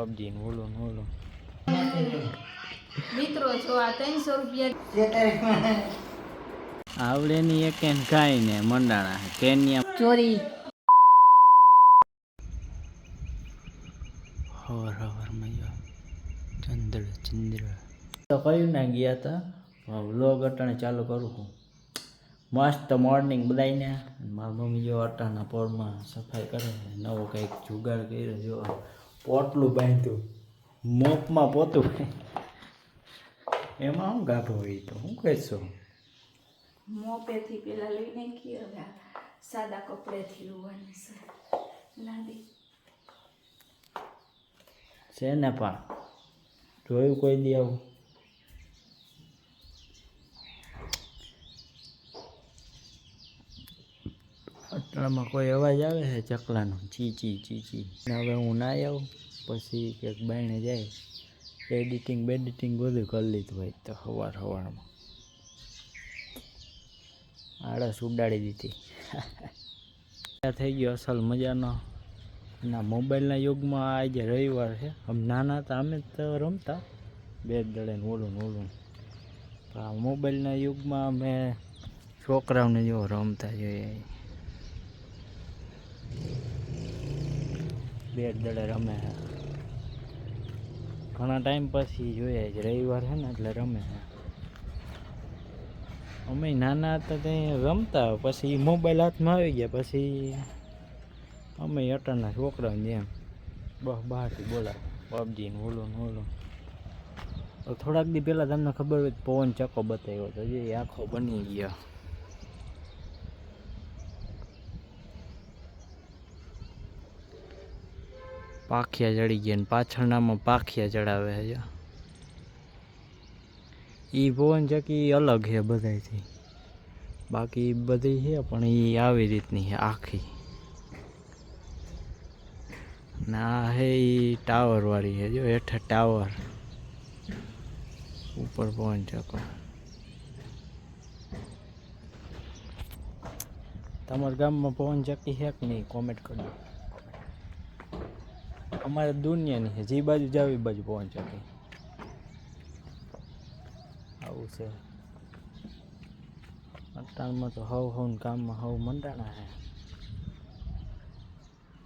PUBG ઓલો ઓલો મિત્રો જો આ 300 રૂપિયા આવડે ની એક કેન કાઈ ને મંડાણા કેન્યા ચોરી હવાર હવાર મૈયા ચંદ્ર તો કયું ના ગયા હતા વ્લોગ અટાણે ચાલુ કરું છું મસ્ત મોર્નિંગ બધાઈને મારી મમ્મી જો અટાણા પોરમાં સફાઈ કરે નવો કંઈક જુગાડ કર્યો જો પોટલું બાંધ્યું મોપમાં પોતું એમાં હું ગાભો હોય તો હું કહેશો મોપેથી પેલા લઈ નાખી હવે સાદા કપડેથી લુવાની છે લાદી છે ને પા જોયું કોઈ દી આવું અટલામાં કોઈ અવાજ આવે છે ચકલાનો ચી ચી ચી ચી હવે હું ના આવું પછી ક્યાંક બાયણે જાય એડિટિંગ બેડિટિંગ બધું કરી લીધું હોય તો સવારમાં આળસ ઉડાડી દીધી થઈ ગયો અસલ મજાનો ના મોબાઈલના યુગમાં આજે રવિવાર છે આમ નાના હતા અમે તો રમતા બે દડે ઓલું આ મોબાઈલના યુગમાં અમે છોકરાઓને જો રમતા જોઈએ બેટ દડે રમે છે ઘણા ટાઈમ પછી જોઈએ છે રવિવાર છે ને એટલે રમે છે અમે નાના હતા તે રમતા પછી મોબાઈલ હાથમાં આવી ગયા પછી અમે અટાણના છોકરાઓને જેમ બહારથી બોલા પબજી ઓલું થોડાક દી પહેલાં તમને ખબર હોય પવન ચક્કો બતાવ્યો હતો જે આખો બની ગયો પાખિયા ચડી ગયા ને પાછળનામાં પાખિયા ચડાવે છે એ પવન ચક્કી અલગ છે બધાથી બાકી બધી છે પણ એ આવી રીતની છે આખી ના હે એ ટાવર વાળી છે જો હેઠે ટાવર ઉપર પવન ચક્કો તમારા ગામમાં પવન ચક્કી છે કે નહીં કોમેન્ટ કરજો અમારે દુનિયાની છે જે બાજુ જાવ એ બાજુ પવન ચક્કી આવું છે અટાણમાં તો હવ કામમાં હવ મંડાણા છે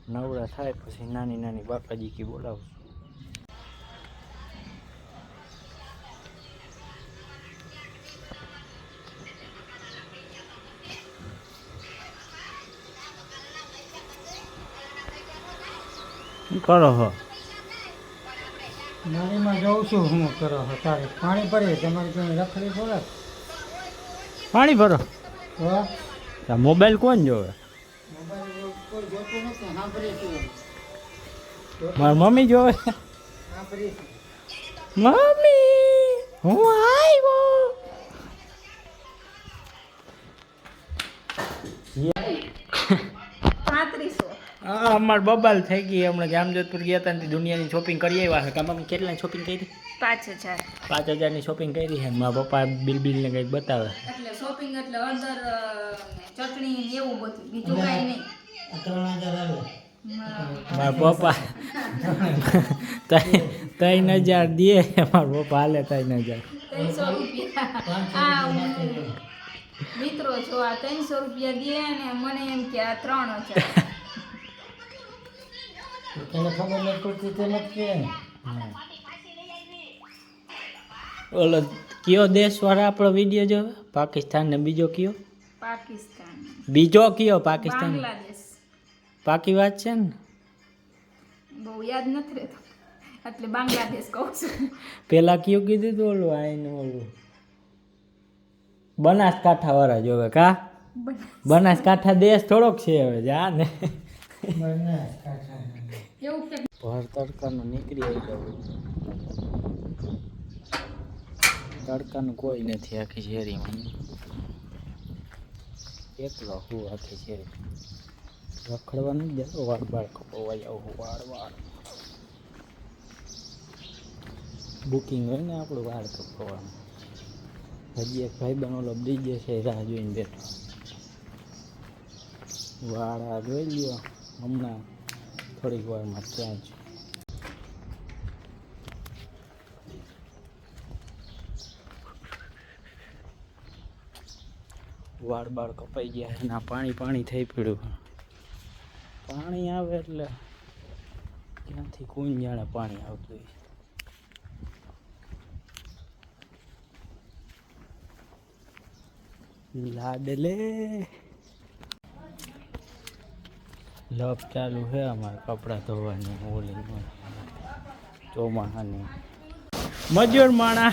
નવરા થાય પછી નાની નાની બાપાજીકી બોલાવું શું કરો હો નારીમાં જાઉં છું હું કરો તારે પાણી ભરે તમારે ત્યાં રખડી થોડા પાણી ભરો તો મોબાઈલ કોણ જોવે મોબાઈલ કોઈ જોતું નથી સાંભળી છું મારી મમ્મી જોવે સાંભળી છું મમ્મી હું આવ્યો હા અમારે બબાલ થઈ ગઈ હમણાં જામજોધપુર ગયા હતા ને દુનિયાની શોપિંગ કરી આવ્યા છે કામ કેટલાની શોપિંગ કરી 5000 5000 ની શોપિંગ કરી છે મારા પપ્પા બિલ ને કંઈક બતાવે એટલે શોપિંગ એટલે અંદર ચટણી ને એવું બધું બીજું કાઈ નહીં 3000 આવે મારા પપ્પા 3000 દે મારા પપ્પા હાલે 3000 300 રૂપિયા મિત્રો જો આ 300 રૂપિયા દે ને મને એમ કે આ 3000 તને ખબર નથી પડતી તે નથી કે ઓલો કયો દેશ વાળા આપણો વિડીયો જોવે પાકિસ્તાન ને બીજો કયો પાકિસ્તાન બીજો કયો પાકિસ્તાન બાંગ્લાદેશ પાકી વાત છે ને બહુ યાદ નથી રહેતો એટલે બાંગ્લાદેશ કહું છું પેલા કયું કીધું તું ઓલું આઈનું ઓલું બનાસકાંઠા વાળા જોવે કા બનાસકાંઠા દેશ થોડોક છે હવે જા ને એવું કે ભર તડકાનું નીકળી આવી તડકાનું કોઈ નથી આખી શેરીમાં એકલો હું આખી શેરી રખડવા નથી જતો વાળ બાળ કપવાઈ આવું વાળ બુકિંગ હોય ને આપણું વાળ કપવાનું હજી એક ભાઈ બનો ઓલો ડીજે છે રાહ જોઈને બેઠો વાળ જોઈ લ્યો હમણાં થોડીક વારમાં ત્યાં જ વાળ બાળ કપાઈ ગયા છે ને પાણી પાણી થઈ પડ્યું. પાણી આવે એટલે ક્યાંથી કોણ જાણે પાણી આવતું હોય. લાડલે લપ ચાલુ છે અમારે કપડાં ધોવાની ઓલી ચોમાસાની મજૂર માણા.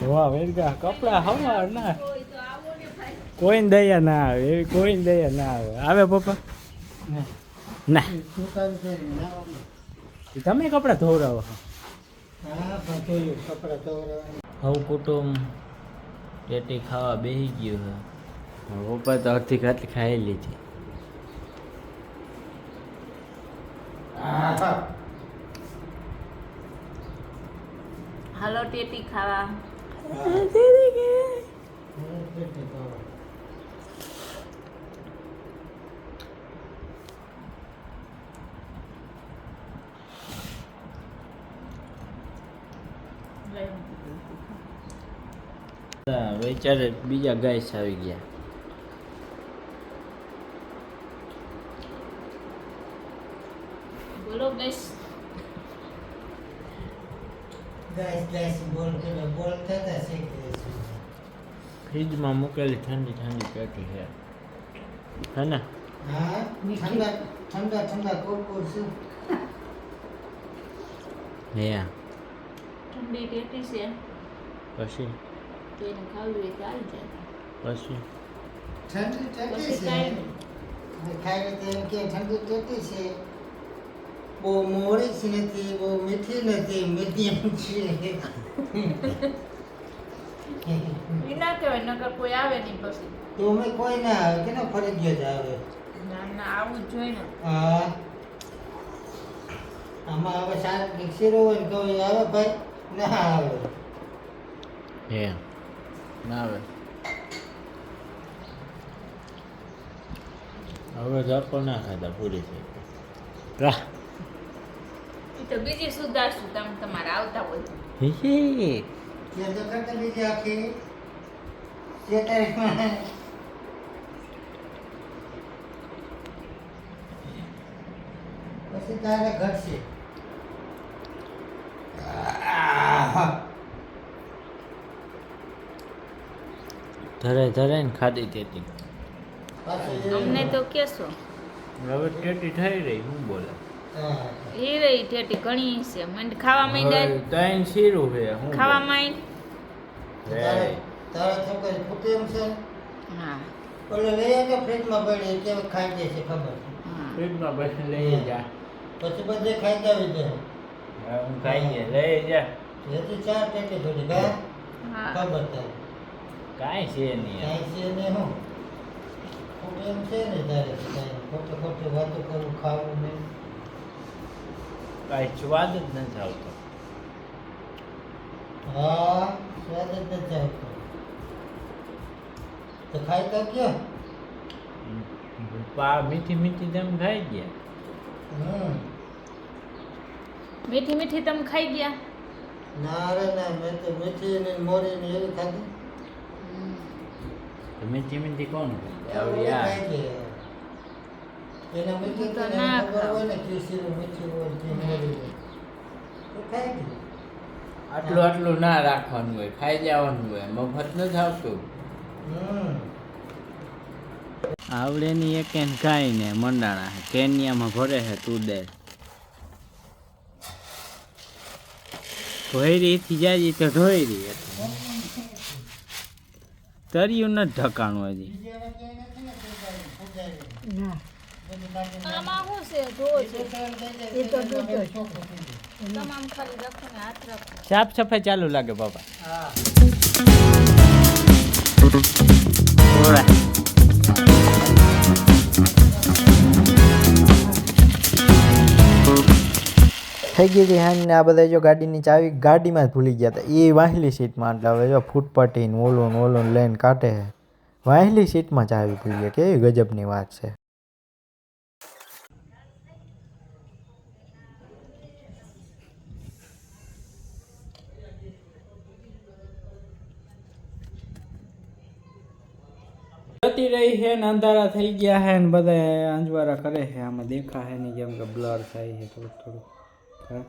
વાહ વેરગા કપડાં હવાર ના કોઈને દયા ના આવે એવી કોઈને દયા ના આવે. આવે પપ્પા ના તમે કપડાં ધોવડાવો. હવે કુટુંબ પેટી ખાવા બેસી ગયું છે. પપ્પા તો અડધી ખાટલી ખાઈ લીધી. હાલો ટેટી ખાવા. વેચારે બીજા ગાય આવી ગયા. બોલો બસ. ફ્રીજમાં મૂકેલી ઠંડી ઠંડી પેટી છે હે ને. હે ઠંડી ટેટી છે પછી તો એને ખાવું હોય તો આવી જાય. પછી પછી કાંઈ બહુ મોડી છે નથી, બહુ મીઠી નથી, મીડિયમ છે. ઈ ના કહેવાય નકર કોઈ આવે નહીં પછી. તો અમે કોઈ ના આવે કે ના ફરજિયાત આવે. ના ના આવું જ જોઈએ ને. હા આમાં હવે સારા શીરો હોય ને તો એ આવે ભાઈ ના આવે. હે ના આવે. હવે જપો ના ખાતા પૂરી થઈ ગઈ. ઈ તો બીજી સુધારશું તમે તમારે આવતા હોય. ત્યાં તો કરતા બીજી આખી 46 પછી તારે ઘટશે. ધરે ધરે ને ખાધી તેતી. અમને તો કેશો હવે ટેટી થઈ રહી હું બોલે. એ રહી ઠેઠી ઘણી છે મને ખાવા માંડ્યા. ત્રણ શીરું છે હું ખાવા માંડ. તારા છોકરી ફૂટે એમ છે. હા ઓલે લઈ આવજો ફ્રીજમાં પડી કે ખાઈ જાય છે ખબર. ફ્રીજમાં પછી લઈ જા. પછી બધે ખાઈ જાવી દે. હું ખાઈ ગયા લઈ જા. જેથી 4 પેટી પડી ગા હા ખબર તારે કાંઈ છે નહીં. કાંઈ છે ને હું ફૂટે એમ છે ને તારે કાંઈ ખોટું ખોટું વાતો કરવું ખાવું નહીં. કાંઈ સ્વાદ જ નથી આવતો. હા સ્વાદ જ નથી આવતો. તો ખાઈ તો કયો. મીઠી મીઠી તેમ ખાઈ ગયા. મીઠી મીઠી તમે ખાઈ ગયા. ના રે ના મેં તો મીઠી ને મોરી ને એવી ખાધી. તો મીઠી મીઠી કોણ એવું ખાઈ ગયા. એના મીઠી તો તો ના ખબર ખાવ. હોય ને કે શીરું મીઠી હોય કે મોરી હોય તો ખાઈ ગયું. આટલું આટલું ના રાખવાનું હોય ખાઈ જવાનું હોય મફત નથી આવતું. આવડેની એક કાંઈ ને મંડાણા છે કેનિયામાં ભરે છે તુડે ધોઈ થી જાય તો ધોઈ રહી તર્યું નથી ઢકાણું હજી. આમાં શું છે ધો છે એ તો દૂધ તમામ ખાલી રાખો ને હાથ રાખો. સાફ સફાઈ ચાલુ લાગે બાપા. હા થઈ ગઈ હતી હાન ને આ બધા જો ગાડીની ચાવી ગાડીમાં જ ભૂલી ગયા હતા એ વાહેલી સીટમાં. એટલે હવે જો ફૂટપટ્ટી ને ઓલું લઈને કાઢે છે. વાહેલી સીટમાં ચાવી ભૂલી ગયા. કેવી ગજબની વાત છે. જતી રહી છે ને અંધારા થઈ ગયા છે ને બધા અંજવારા કરે છે આમાં દેખા છે ને કેમ કે બ્લર થાય છે થોડુંક થોડુંક હા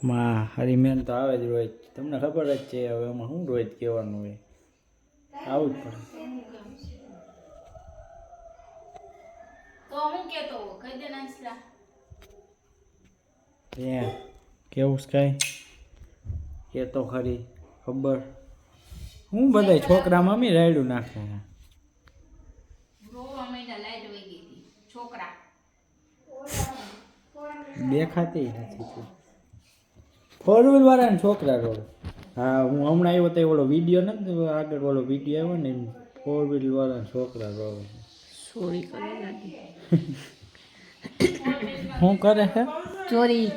માં હરી મેન તો આવે જ રોજ તમને ખબર જ છે હવે એમાં શું રોજ કહેવાનું હોય આવું જ પડે તો હું કેતો કહી દે નાસલા કેવું કઈ કે તો ખરી ખબર હું બધા છોકરા મમ્મી રાયડું નાખે રોવા મહિના લાઈટ વહી ગઈ હતી છોકરા દેખાતી નથી તું 4 વ્હીલ વાળા છોકરા રોડ હા હું હમણાં આવ્યો તો ઓલો વિડીયો નથી આગળ ઓલો વિડીયો આવ્યો ને 4 વ્હીલ વાળા છોકરા રોડ ચોરી કરી નાખી શું કરે છે ચોરી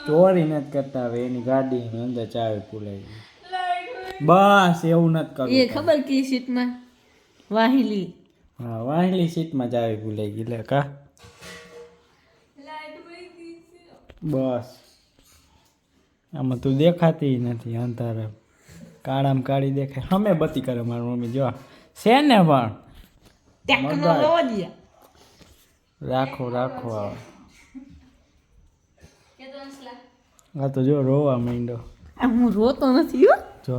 ચોરી નથી કરતા હવે એની ગાડીની અંદર ચાવી પુલાઈ બસ એવું નથી કરવું એ ખબર કી સીટમાં વાહિલી હા વાહેલી સીટમાં ચાવી ભૂલાઈ ગઈ લે કા બસ આમાં તું દેખાતી નથી અંધારે કાળામાં કાળી દેખાય હમે બતી કરે મારી મમ્મી જો છે ને પણ ટેકનોલોજી રાખો રાખો આવે આ તો જો રોવા માંડ્યો હું રોતો નથી હો જો